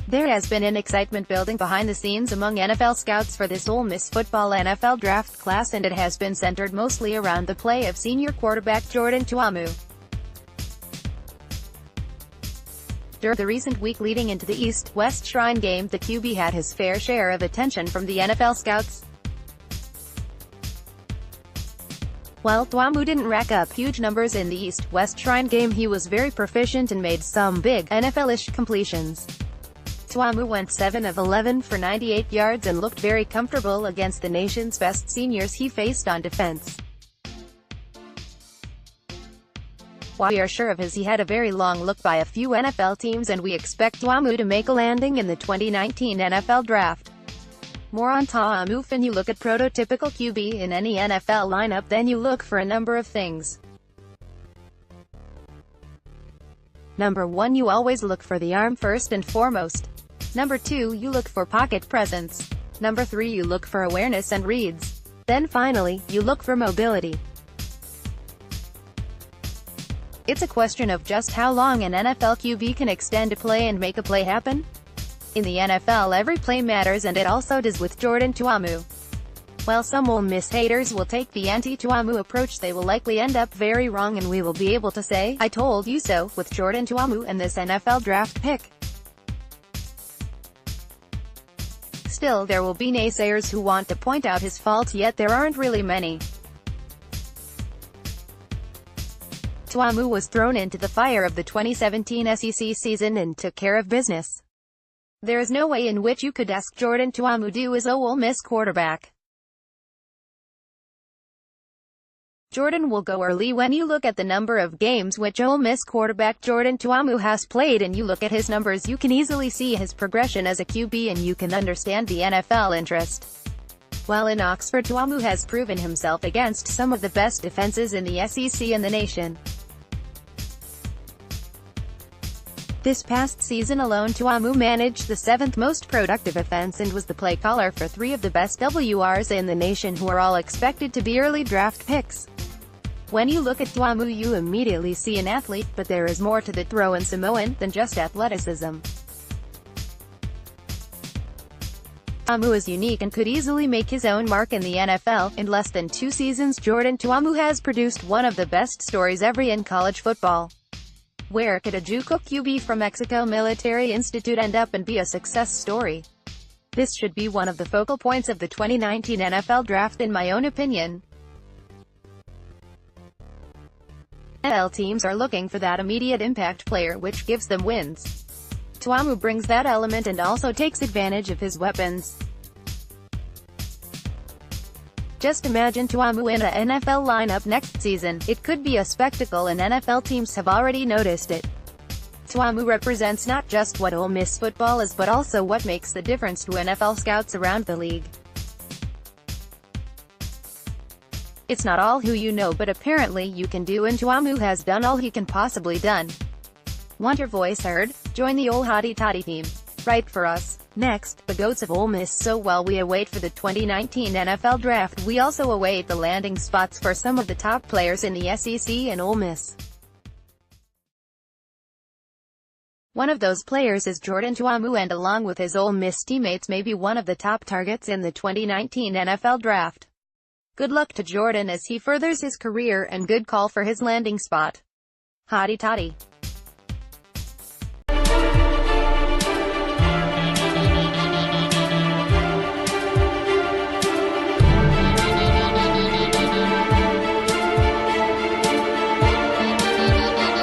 There has been an excitement building behind the scenes among NFL scouts for this Ole Miss football NFL draft class, and it has been centered mostly around the play of senior quarterback Jordan Ta'amu. During the recent week leading into the East-West Shrine game, the QB had his fair share of attention from the NFL scouts. While Ta'amu didn't rack up huge numbers in the East-West Shrine game, he was very proficient and made some big, NFL-ish completions. Ta'amu went 7 of 11 for 98 yards and looked very comfortable against the nation's best seniors he faced on defense. While we are sure of his, he had a very long look by a few NFL teams, and we expect Ta'amu to make a landing in the 2019 NFL Draft. More on Ta'amu. When you look at prototypical QB in any NFL lineup, then you look for a number of things. Number 1, you always look for the arm first and foremost. Number 2, you look for pocket presence. Number 3, you look for awareness and reads. Then finally, you look for mobility. It's a question of just how long an NFL QB can extend a play and make a play happen. In the NFL, every play matters, and it also does with Jordan Ta'amu. While some Ole Miss haters will take the anti-Ta'amu approach, they will likely end up very wrong, and we will be able to say, "I told you so," with Jordan Ta'amu and this NFL draft pick. Still, there will be naysayers who want to point out his faults, yet there aren't really many. Ta'amu was thrown into the fire of the 2017 SEC season and took care of business. There is no way in which you could ask Jordan Ta'amu do as Ole Miss quarterback. Jordan will go early. When you look at the number of games which Ole Miss quarterback Jordan Ta'amu has played and you look at his numbers, you can easily see his progression as a QB, and you can understand the NFL interest. While in Oxford, Ta'amu has proven himself against some of the best defenses in the SEC and the nation. This past season alone, Ta'amu managed the 7th most productive offense and was the play caller for 3 of the best WRs in the nation, who are all expected to be early draft picks. When you look at Ta'amu, you immediately see an athlete, but there is more to the throw in Samoan than just athleticism. Ta'amu is unique and could easily make his own mark in the NFL. In less than 2 seasons, Jordan Ta'amu has produced one of the best stories ever in college football. Where could a JUCO QB from Mexico Military Institute end up and be a success story? This should be one of the focal points of the 2019 NFL Draft, in my own opinion. NFL teams are looking for that immediate impact player which gives them wins. Ta'amu brings that element and also takes advantage of his weapons. Just imagine Ta'amu in an NFL lineup next season. It could be a spectacle, and NFL teams have already noticed it. Ta'amu represents not just what Ole Miss football is, but also what makes the difference to NFL scouts around the league. It's not all who you know, but apparently you can do, and Ta'amu has done all he can possibly done. Want your voice heard? Join the Ole Hotty Toddy team. Write for us. Next, the GOATs of Ole Miss. So while we await for the 2019 NFL Draft, we also await the landing spots for some of the top players in the SEC and Ole Miss. One of those players is Jordan Ta'amu, and along with his Ole Miss teammates, may be one of the top targets in the 2019 NFL Draft. Good luck to Jordan as he furthers his career, and good call for his landing spot. Hotty Toddy.